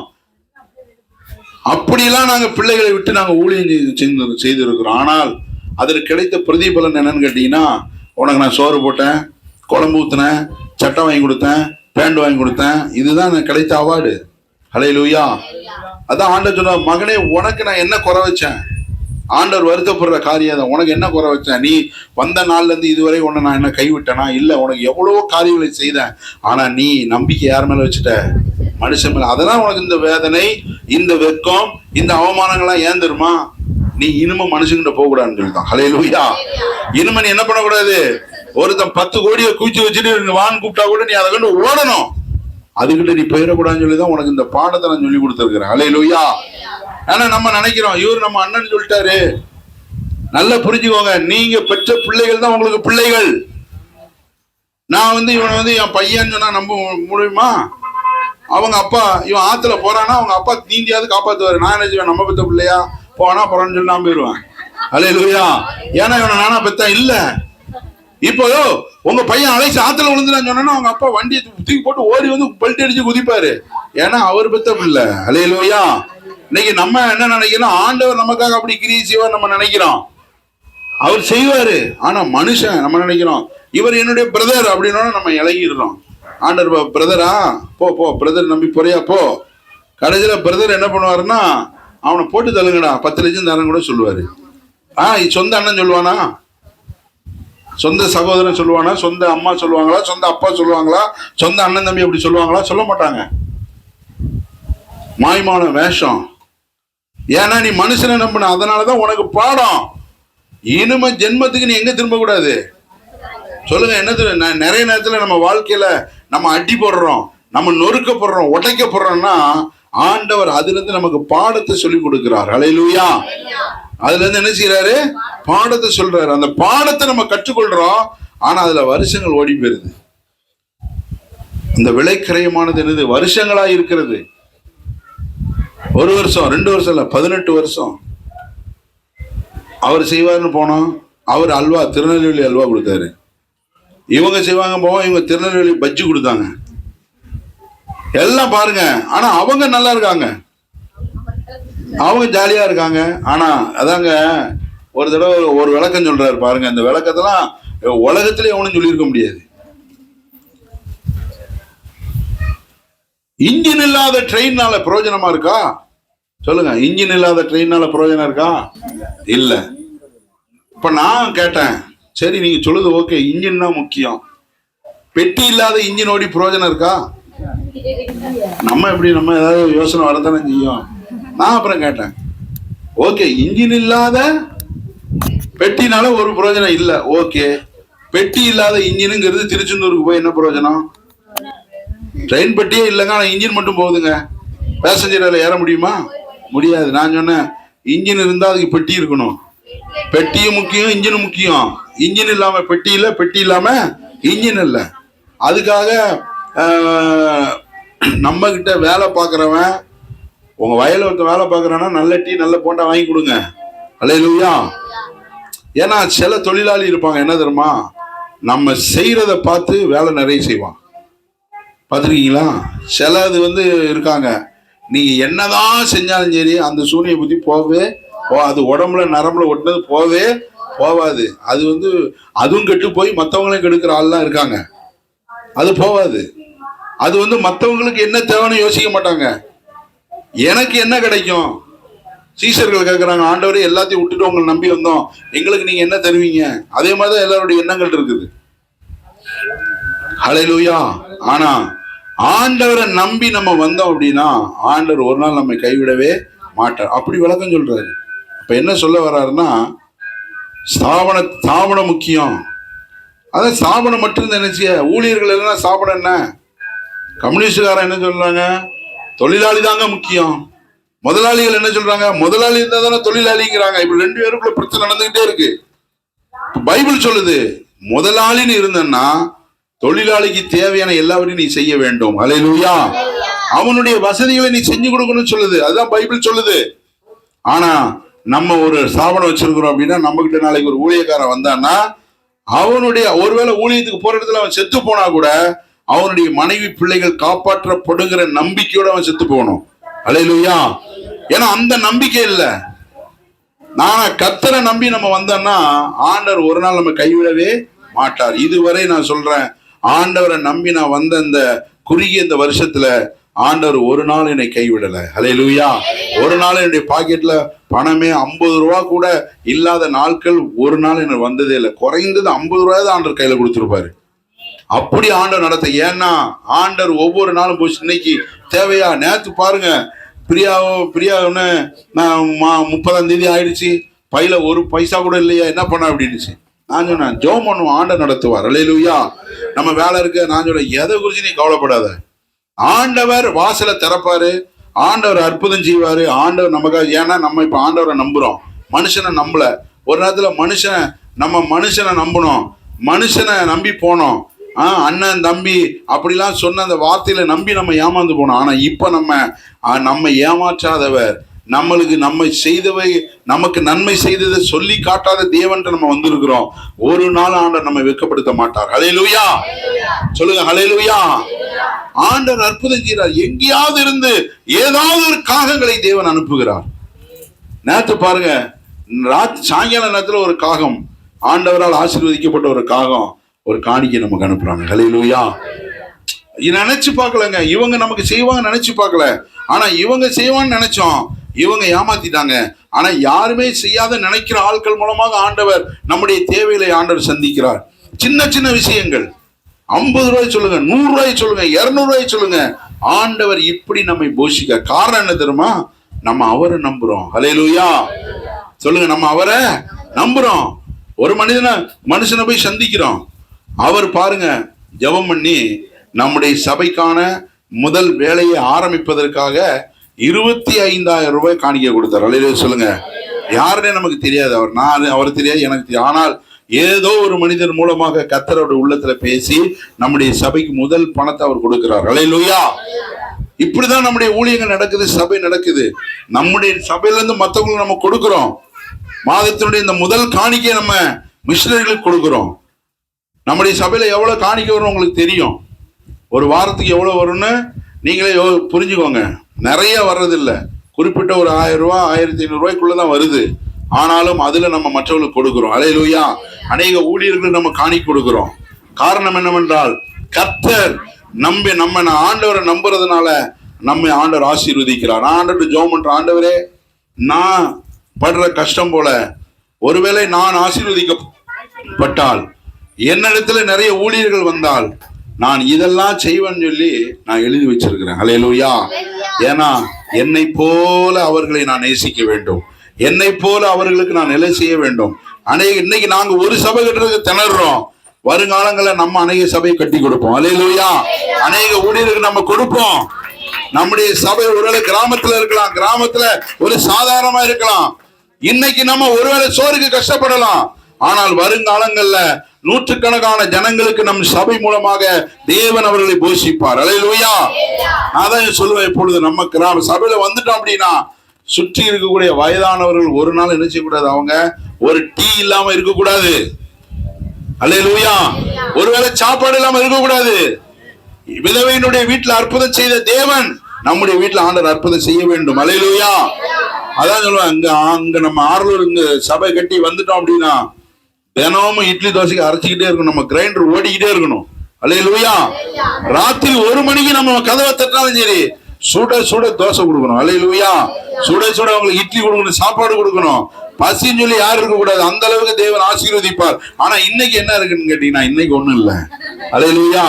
அப்படியெல்லாம் நாங்க பிள்ளைகளை விட்டு நாங்க ஊழியம் செய்திருக்கிறோம். ஆனால் அதற்கு கிடைத்த பிரதிபலன் என்னன்னு கேட்டீங்கன்னா, உனக்கு நான் சோறு போட்டேன், குழம்பு ஊத்தினேன், சட்டை வாங்கி கொடுத்தேன், பேண்ட் வாங்கி கொடுத்தேன். இதுதான் எனக்கு கிடைத்த அவார்டு. ஹல்லேலூயா. அதான் ஆண்டவர் சொன்னார், மகனே உனக்கு நான் என்ன குறை வச்சேன்? ஆண்டவர் வருத்தப்படுற காரியம் தான். உனக்கு என்ன குறை வச்சேன்? நீ வந்த நாள்ல இருந்து இதுவரை உன்னை நான் என்ன கைவிட்டேனா? இல்ல, உனக்கு எவ்வளவோ காரியங்களை செய்தேன். ஆனா நீ நம்பிக்கை யார் மேல வச்சுட்ட? மனுஷன் மேல. அதெல்லாம் உனக்கு இந்த வேதனை, இந்த வெட்கம், இந்த அவமானங்கள்லாம் ஏன் தெரியுமா? நீ இனிமே மனுஷங்கிட்ட போக கூடாதுன்னு சொல்லிட்டான். ஹல்லேலூயா. இனிமே நீ என்ன பண்ணக்கூடாது? ஒருத்தன் 10 கோடியை குவிச்சு வச்சுட்டு வான்னு கூப்பிட்டா கூட நீ அதை கண்டு ஓடணும். அதுக்கிட்ட நீ போயிடக்கூடாதுன்னு சொல்லிதான் உனக்கு இந்த பாடத்தை நான் சொல்லி கொடுத்துருக்கிறேன். ஹல்லேலூயா. ஆனா நம்ம நினைக்கிறோம், இவர் நம்ம அண்ணன் சொல்லிட்டாரு. நல்லா புரிஞ்சுக்கோங்க, நீங்க பெற்ற பிள்ளைகள் தான் உங்களுக்கு பிள்ளைகள். நான் இவனை என் பையன் சொன்னா நம்ப முடியுமா? அவங்க அப்பா இவன் ஆத்துல போறானா அவங்க அப்பா நீந்தியாவது காப்பாத்துவாரு. நான் என்ன செய்வேன்? நம்ம பெற்ற பிள்ளையா போனா போறான்னு சொல்லி நான் போயிடுவேன். ஹல்லேலூயா. ஏன்னா இவனை நானா பெத்தா இல்ல. இப்போ உங்க பையன் அழைச்சி ஆத்துல விழுந்துறான்னு சொன்னா அவங்க அப்பா வண்டியை தூக்கி போட்டு ஓடி வந்து பெல்ட் அடிச்சு குதிப்பாரு. ஏன்னா அவர் பெத்த பிள்ளை. ஹல்லேலூயா. இன்னைக்கு நம்ம என்ன நினைக்கிறோம்? ஆண்டவர் நமக்காக அப்படி கிரியை செய்வார் நம்ம நினைக்கிறோம். அவர் செய்வாரு. ஆனா மனுஷன் நம்ம நினைக்கிறோம் இவர் என்னுடைய பிரதர் அப்படின்னா நம்ம இலகிடுறோம். ஆண்டவர் பிரதரா போ பிரதர் நம்பி போறியா போ. கடைசியில பிரதர் என்ன பண்ணுவாருன்னா, அவனை போட்டு தள்ளுங்கடா 10 லட்சம் தரேன் கூட சொல்லுவாரு. சொந்த அண்ணன் சொல்லுவானா? சொந்த சகோதரன் சொல்லுவானா? சொந்த அம்மா சொல்லுவாங்களா? சொந்த அப்பா சொல்லுவாங்களா? சொந்த அண்ணன் தம்பி அப்படி சொல்லுவாங்களா? சொல்ல மாட்டாங்க. மாய்மான வேஷம். ஏன்னா நீ மனுஷனை நம்பின. அதனாலதான் உனக்கு பாடம். இனிமே ஜென்மத்துக்கு நீ எங்க திரும்ப கூடாது? சொல்லுங்க. என்ன நிறைய நேரத்துல நம்ம வாழ்க்கையில நம்ம அடி போடுறோம், நம்ம நொறுக்கப்படுறோம், உடைக்கப்படுறோம்னா ஆண்டவர் அதுல இருந்து நமக்கு பாடத்தை சொல்லி கொடுக்கிறார். ஹல்லேலூயா. அதுல இருந்து என்ன செய்யறாரு? பாடத்தை சொல்றாரு. அந்த பாடத்தை நம்ம கற்றுக்கொள்றோம். ஆனா அதுல வருஷங்கள் ஓடி போயிருது. இந்த விலைக்கிரயமானது என்னது? வருஷங்களா இருக்கிறது. 1 வருஷம் 2 வருஷம் இல்ல, 18 வருஷம் அவர் செய்வார்னு போனோம். அவர் அல்வா, திருநெல்வேலி அல்வா கொடுத்தாரு. இவங்க செய்வாங்க போவோம், இவங்க திருநெல்வேலி பஜ்ஜி கொடுத்தாங்க. எல்லாம் பாருங்க. ஆனா அவங்க நல்லா இருக்காங்க, அவங்க ஜாலியா இருக்காங்க. ஆனா அதாங்க ஒரு தடவை ஒரு விளக்கம் சொல்றாரு பாருங்க. அந்த விளக்கத்தெல்லாம் உலகத்திலே எவனும் சொல்லியிருக்க முடியாது. இன்ஜின் இல்லாத ட்ரெயின்னால பிரயோஜனமா இருக்கா? சொல்லுங்க. இன்ஜின் இல்லாத ட்ரெயின்னால பிரயோஜனம் இருக்கா? இல்ல. இப்ப நான் கேட்டேன், சரி நீங்க சொல்லுது ஓகே, இன்ஜின் தான் முக்கியம். பெட்டி இல்லாத இன்ஜின் ஓடி பிரயோஜனம் இருக்கா? நம்ம ஏதாவது யோசனை வரத்தானே செய்யும். நான் அப்புறம் கேட்டேன், ஓகே இன்ஜின் இல்லாத பெட்டினால ஒரு பிரயோஜனம் இல்லை, ஓகே பெட்டி இல்லாத இன்ஜினுங்கிறது திருச்செந்தூருக்கு போய் என்ன பிரயோஜனம்? ட்ரெயின் பெட்டியே இல்லைங்க, ஆனால் இன்ஜின் மட்டும் போகுதுங்க. பேசஞ்சர் அதில் ஏற முடியுமா? முடியாது. நான் சொன்னேன், இன்ஜின் இருந்தால் அதுக்கு பெட்டி இருக்கணும். பெட்டியும் முக்கியம், இன்ஜினும் முக்கியம். இன்ஜின் இல்லாம பெட்டி இல்லை, பெட்டி இல்லாம இன்ஜின் இல்லை. அதுக்காக நம்ம கிட்ட வேலை பார்க்குறவன், உங்க வயல ஒருத்தர் வேலை பார்க்குறான்னா நல்ல டீ நல்ல போண்டா வாங்கி கொடுங்க. அல்லேலூயா. ஏன்னா சில தொழிலாளி இருப்பாங்க, என்ன தெரியுமா, நம்ம செய்யறத பார்த்து வேலை நிறைய செய்வான். பார்த்துருக்கீங்களா? சிலது இருக்காங்க, நீங்க என்னதான் செஞ்சாலும் சரி அந்த சூனியை பத்தி போகவே அது உடம்புல நரம்புல ஒட்டினது போவே போவாது. அது அதுவும் கெட்டு போய் மற்றவங்களையும் கெடுக்கிற ஆள்லாம் இருக்காங்க. அது போவாது. அது மற்றவங்களுக்கு என்ன தேவைன்னு யோசிக்க மாட்டாங்க. எனக்கு என்ன கிடைக்கும்? சீசர்கள் கேட்குறாங்க, ஆண்டவரே எல்லாத்தையும் விட்டுட்டு உங்களை நம்பி வந்தோம், எங்களுக்கு நீங்க என்ன தருவீங்க? அதே மாதிரிதான் எல்லாருடைய எண்ணங்கள் இருக்குது. ஹல்லேலூயா. ஆனா ஆண்டவரை நம்பி நம்ம வந்தோம் அப்படின்னா ஆண்டவர் ஒரு நாள் நம்மை கைவிடவே மாட்டார். அப்படி விளக்கம் சொல்றாரு. இப்ப என்ன சொல்ல வர்றாருன்னா, ஸ்தாபனம் முக்கியம். அதான் ஸ்தாபனம் மட்டும் நினைச்சிய ஊழியர்கள் எல்லாம் ஸ்தாபனம் என்ன? கம்யூனிஸ்டுக்காரன் என்ன சொல்றாங்க? தொழிலாளி தாங்க முக்கியம். முதலாளிகள் என்ன சொல்றாங்க? முதலாளி இருந்தா தானே தொழிலாளிங்கிறாங்க. இப்ப ரெண்டு பேருக்குள்ள பிரச்சனை நடந்துகிட்டே இருக்கு. பைபிள் சொல்லுது, முதலாளின்னு இருந்தன்னா தொழிலாளிக்கு தேவையான எல்லாவற்றையும் நீ செய்ய வேண்டும். அல்லேலூயா. அவனுடைய வசதிகளை நீ செஞ்சு கொடுக்கணும்னு சொல்லுது. அதுதான் பைபிள் சொல்லுது. ஆனா நம்ம ஒரு ஸ்தாபனம் வச்சிருக்கிறோம் அப்படின்னா, நம்ம கிட்ட நாளைக்கு ஒரு ஊழியக்காரன் வந்தான்னா அவனுடைய ஒருவேளை ஊழியத்துக்கு போற இடத்துல அவன் செத்து போனா கூட அவனுடைய மனைவி பிள்ளைகள் காப்பாற்றப்படுகிற நம்பிக்கையோட அவன் செத்து போகணும். அல்லேலூயா. ஏன்னா அந்த நம்பிக்கை இல்லை. நான் கர்த்தரை நம்பி நம்ம வந்தோம்னா ஆண்டவர் ஒரு நாள் நம்ம கைவிடவே மாட்டார். இதுவரை நான் சொல்றேன், ஆண்டவரை நம்பி நான் வந்த இந்த குறுகிய இந்த வருஷத்துல ஆண்டவர் ஒரு நாள் என்னை கைவிடல. ஹல்லேலூயா. ஒரு நாள் என்னுடைய பாக்கெட்ல பணமே 50 ரூபா கூட இல்லாத நாட்கள் ஒரு நாள் எனக்கு வந்ததே இல்லை. குறைந்தது 50 ரூபாய் தான் ஆண்டவர் கையில கொடுத்துருப்பாரு. அப்படி ஆண்டவர் நடத்த. ஏன்னா ஆண்டவர் ஒவ்வொரு நாளும் போச்சு, இன்னைக்கு தேவையா? நேற்று பாருங்க, பிரியாவுன்னு நான் 30ஆம் தேதி ஆயிடுச்சு, பையில ஒரு பைசா கூட இல்லையா, என்ன பண்ண அப்படின்னுச்சு. நான் சொன்னேன், ஜெபம் பண்ணுவோம், ஆண்டவர் நடத்துவார். அல்லேலூயா. நம்ம வேலை இருக்கு. நான் சொன்னேன், எதை குறிச்சு நீ கவலைப்படாத, ஆண்டவர் வாசலை திறப்பாரு, ஆண்டவர் அற்புதம் செய்வாரு, ஆண்டவர் நமக்காக. ஏன்னா நம்ம இப்ப ஆண்டவரை நம்புறோம், மனுஷனை நம்பல. ஒரு நேரத்துல மனுஷனை நம்பணும், மனுஷனை நம்பி போனோம். அண்ணன் தம்பி அப்படிலாம் சொன்ன அந்த வார்த்தையில நம்பி நம்ம ஏமாந்து போனோம். ஆனா இப்ப நம்ம ஏமாற்றாதவர், நமக்கு நன்மை செய்ததை சொல்லி காட்டாத தேவன் நம்ம வந்திருக்கிறோம். ஒரு நாள் ஆண்டவர் நம்ம வெட்கப்படுத்த மாட்டார். ஹல்லேலூயா. சொல்லுங்க, ஹல்லேலூயா. ஆண்டவர் அற்புதம் செய்கிறார். எங்கேயாவது இருந்து ஏதாவது ஒரு காகங்களை தேவன் அனுப்புகிறார். நேற்று பாருங்க, சாயங்கால நேரத்துல ஒரு காகம், ஆண்டவரால் ஆசீர்வதிக்கப்பட்ட ஒரு காகம் ஒரு காணிக்கை நமக்கு அனுப்புறாங்க. ஹல்லேலூயா. நினைச்சு பார்க்கலங்க, இவங்க நமக்கு செய்வாங்க நினைச்சு பார்க்கல. ஆனா இவங்க செய்வான்னு நினைச்சோம், இவங்க ஏமாத்திட்டாங்க. ஆனா யாருமே செய்யாத நினைக்கிற ஆட்கள் மூலமாக ஆண்டவர் நம்முடைய தேவைகளை ஆண்டவர் சந்திக்கிறார். சின்ன சின்ன விஷயங்கள், 50 ரூபாய் சொல்லுங்க, 100 ரூபாய் சொல்லுங்க, 200 ரூபாய் சொல்லுங்க, ஆண்டவர் இப்படி நம்மை போஷிக்க. காரணம் என்ன தெரியுமா? நம்ம அவரை நம்புறோம். ஹல்லேலூயா. சொல்லுங்க, நம்ம அவரை நம்புறோம். ஒரு மனுஷனை போய் சந்திக்கிறோம். அவர் பாருங்க, ஜெபம் பண்ணி நம்முடைய சபைக்கான முதல் வேலையை ஆரம்பிப்பதற்காக 25,000 ரூபாய் காணிக்கை கொடுத்தார். அல்லேலூயா. சொல்லுங்க. யாருன்னே நமக்கு தெரியாது, அவர் தெரியாது, எனக்கு தெரியாது. ஆனால் ஏதோ ஒரு மனிதர் மூலமாக கர்த்தரோட உள்ளத்துல பேசி நம்முடைய சபைக்கு முதல் பணத்தை அவர் கொடுக்கிறார். அல்லேலூயா. இப்படிதான் நம்முடைய ஊழியங்கள் நடக்குது, சபை நடக்குது. நம்முடைய சபையில இருந்து மற்றவங்களுக்கு நம்ம கொடுக்கிறோம். மாதத்தினுடைய இந்த முதல் காணிக்கை நம்ம மிஷனரிகளுக்கு கொடுக்கிறோம். நம்முடைய சபையில எவ்வளவு காணிக்கை வரும் உங்களுக்கு தெரியும். ஒரு வாரத்துக்கு எவ்வளவு வரும்னு நீங்களே புரிஞ்சுக்கோங்க. நிறைய வர்றதில்லை, குறிப்பிட்ட ஒரு 1000 ரூபாய் 1500 ரூபாய்க்குள்ளதான் வருது. ஆனாலும் அதுல நம்ம மற்றவர்களுக்கு கொடுக்கிறோம். அல்லேலூயா. அநேக ஊழியர்கள் நம்ம காணிக்கை கொடுக்கிறோம். காரணம் என்னவென்றால், கர்த்தர் நம்ம ஆண்டவரை நம்புறதுனால நம்ம ஆண்டவர் ஆசீர்வதிக்கிறார். நான் ஆண்டவர் ஜெபம் பண்றேன், ஆண்டவரே நான் படுற கஷ்டம் போல ஒருவேளை நான் ஆசீர்வதிக்கப்பட்டால், என்னிடத்துல நிறைய ஊழியர்கள் வந்தால், நான் இதெல்லாம் செய்வேன்னு சொல்லி நான் எழுதி வச்சிருக்கிறேன். ஹல்லேலூயா. ஏன்னா என்னை போல அவர்களை நான் நேசிக்க வேண்டும், என்னை போல அவர்களுக்கு நான் நிலை செய்ய வேண்டும். இன்னைக்கு நாங்க ஒரு சபை கட்டுறதுக்கு திணறோம். வருங்காலங்களில் நம்ம அநேக சபையை கட்டி கொடுப்போம். ஹல்லேலூயா. அநேக ஊழியருக்கு நம்ம கொடுப்போம். நம்முடைய சபை ஒருவேளை கிராமத்துல இருக்கலாம், கிராமத்துல ஒரு சாதாரணமா இருக்கலாம். இன்னைக்கு நம்ம ஒருவேளை சோறுக்கு கஷ்டப்படலாம், ஆனால் வருங்காலங்கள்ல நூற்றுக்கணக்கான ஜனங்களுக்கு நம் சபை மூலமாக தேவன் அவர்களை போஷிப்பார். ஹல்லேலூயா. நான் தான் சொல்லுவேன், இப்பொழுது நம்ம கிராம சபையில வந்துட்டோம் அப்படின்னா சுற்றி இருக்கக்கூடிய வயதானவர்கள் ஒரு நாள் என்ன செய்யக்கூடாது, அவங்க ஒரு டீ இல்லாம இருக்கக்கூடாது. ஹல்லேலூயா. ஒருவேளை சாப்பாடு இல்லாம இருக்கக்கூடாது. விதவையினுடைய வீட்டுல அற்புதம் செய்த தேவன் நம்முடைய வீட்டுல ஆண்டவர் அற்புதம் செய்ய வேண்டும். ஹல்லேலூயா. அதான் சொல்லுவேன், அங்க நம்ம ஆர்லூர் இங்க சபை கட்டி வந்துட்டோம் அப்படின்னா தினமும் இட்லி தோசைக்கு அரைச்சிக்கிட்டே இருக்கணும், நம்ம கிரைண்டர் ஓடிக்கிட்டே இருக்கணும். ஹல்லேலூயா. ராத்திரி 1 மணிக்கு நம்ம கதவை தட்டினாலும் சரி சுட சுட தோசை கொடுக்கணும். ஹல்லேலூயா. சுட சுட அவங்களுக்கு இட்லி கொடுக்கணும், சாப்பாடு கொடுக்கணும். பசின்னு சொல்லி யாரும் இருக்க கூடாது. அந்த அளவுக்கு தேவன் ஆசீர்வதிப்பார். ஆனா இன்னைக்கு என்ன இருக்குன்னு கேட்டீங்கன்னா இன்னைக்கு ஒண்ணும் இல்ல. ஹல்லேலூயா.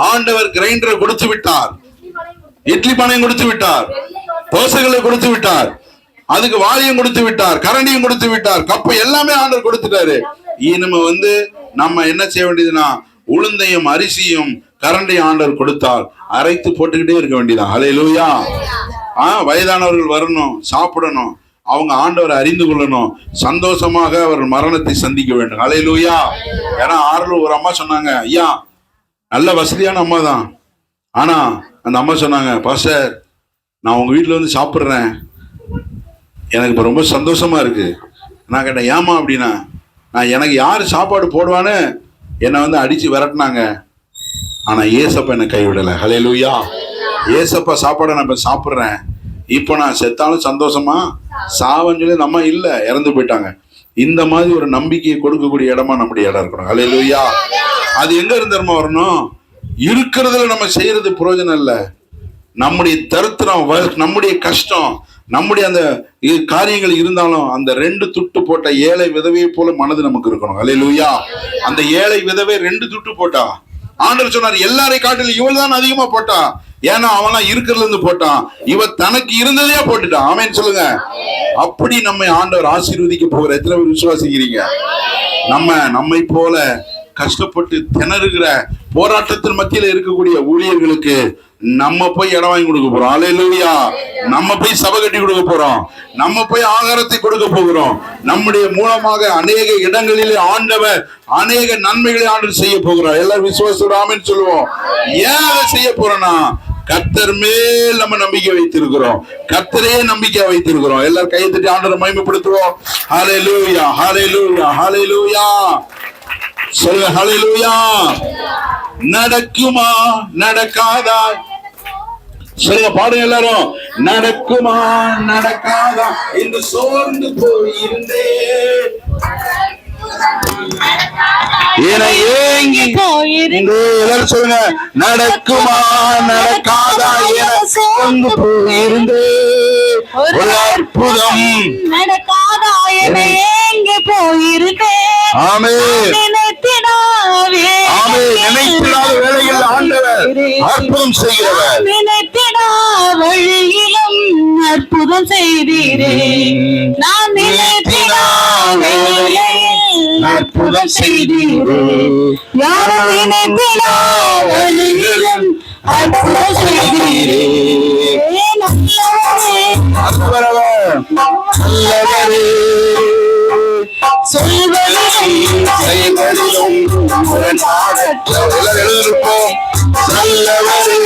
ஆண்டவர் கிரைண்டரை கொடுத்து விட்டார், இட்லி பானையும் கொடுத்து விட்டார், தோசைகளை கொடுத்து விட்டார், அதுக்கு வாளியும் கொடுத்து விட்டார், கரண்டியும் கொடுத்து விட்டார், கப்பை எல்லாமே ஆண்டவர் கொடுத்துட்டாரு. இனிமே நம்ம என்ன செய்ய வேண்டியதுன்னா உளுந்தையும் அரிசியும் கரண்டையும் ஆண்டவர் கொடுத்தால் அரைத்து போட்டுக்கிட்டே இருக்க வேண்டியதான். ஹல்லேலூயா. வயதானவர்கள் வரணும், சாப்பிடணும், அவங்க ஆண்டவரை அறிந்து கொள்ளணும், சந்தோஷமாக அவர் மரணத்தை சந்திக்க வேண்டும். ஹல்லேலூயா. ஏன்னா ஆறுல ஒரு அம்மா சொன்னாங்க, ஐயா நல்ல வசதியான அம்மா தான், ஆனா அந்த அம்மா சொன்னாங்க, பாஸ்டர் நான் உங்க வீட்டுல வந்து சாப்பிட்றேன், எனக்கு இப்ப ரொம்ப சந்தோஷமா இருக்கு. நான் கேட்டேன், ஏமா அப்படின்னா, நான் எனக்கு யாரு சாப்பாடு போடுவான்னு என்னை அடிச்சு விரட்டினாங்க, ஆனா ஏசப்பா என்னை கைவிடலை. ஹல்லேலூயா. ஏசப்பா சாப்பாடை நான் இப்ப சாப்பிட்றேன், இப்போ நான் செத்தாலும் சந்தோஷமா சாவன்னு சொல்லி நம்ம இல்ல, இறந்து போயிட்டாங்க. இந்த மாதிரி ஒரு நம்பிக்கையை கொடுக்கக்கூடிய இடமா நம்முடைய இடம் இருக்கணும். ஹல்லேலூயா. அது எங்க இருந்து வரணும், இருக்கிறதுல நம்ம செய்யறது பிரயோஜனம் இல்லை. நம்முடைய தரித்திரம், நம்முடைய கஷ்டம், நம்முடைய அந்த காரியங்கள் இருந்தாலும் அந்த 2 துட்டு போட்ட ஏழை விதவையை போல மனது நமக்கு இருக்கணும். ஹல்லேலூயா. அந்த ஏழை விதவை 2 துட்டு போட்டா, ஆண்டவர் சொன்னார் எல்லாரை காட்டிலும் இவள் தான் அதிகமா போட்டா. ஏன்னா அவன் இருக்கிறதுல இருந்து போட்டான், இவ தனக்கு இருந்ததே போட்டுட்டான். ஆமென் சொல்லுங்க. அப்படி நம்மை ஆண்டவர் ஆசீர்வதிக்க போகிற எத்தனை பேர் விசுவாசிக்கிறீங்க? நம்மை போல கஷ்டப்பட்டு திணறுகிற போராட்டத்தின் மத்தியில இருக்கக்கூடிய ஊழியர்களுக்கு நம்ம போய் இடம் வாங்கி கொடுக்க போறோம். ஹல்லேலூயா. நம்ம போய் சபை கட்டி கொடுக்க போறோம், நம்ம போய் ஆகாரத்தை கொடுக்க போகிறோம். நம்முடைய மூலமாக அநேக இடங்களிலே ஆண்டவர் அநேக நன்மைகளை ஆண்டவர் செய்ய போகிறார். எல்லாரும் விசுவாசத்தோட ஆமென் சொல்லுவோம். ஏன் அதை செய்ய போறோம்னா கர்த்தர் மேல் நம்ம நம்பிக்கை வைத்திருக்கிறோம், கர்த்தரே நம்பிக்கை வைத்திருக்கிறோம். எல்லாரும் கையை தட்டி ஆண்டவரை மகிமைப்படுத்துவோம். ஹல்லேலூயா, ஹல்லேலூயா, ஹல்லேலூயா. சொல்லுங்க ஹல்லேலூயா. நடக்குமா நடக்காதா? சொல்லுங்க, பாடுங்க எல்லாரும். நடக்குமா நடக்காதா என்று சோர்ந்து போயிருந்தே ஏங்கி போயிருந்தே. எல்லாரும் சொல்லுங்க, நடக்குமா நடக்காதா என சோர்ந்து போயிருந்தே ஒரு அற்புதம் நடக்காதா என ஏங்கி போயிருந்தே. ஆமென். நினைத்திடாத வேளையில் ஆண்டவர் அற்புதம் செய்கிறவர், நினைத்திடா வழியிலும் அற்புதம் செய்தீரே. நான் நினைத்திடா வேளையில் அற்புதம் செய்தீரே. யாரும் நினைத்திடா வழியிலும் அற்புதம் செய்தீரே. நல்லவரே, நல்லவரே, சொல்வதிலும் செய்வதிலும் எழுதிருப்போம். நல்லவரே,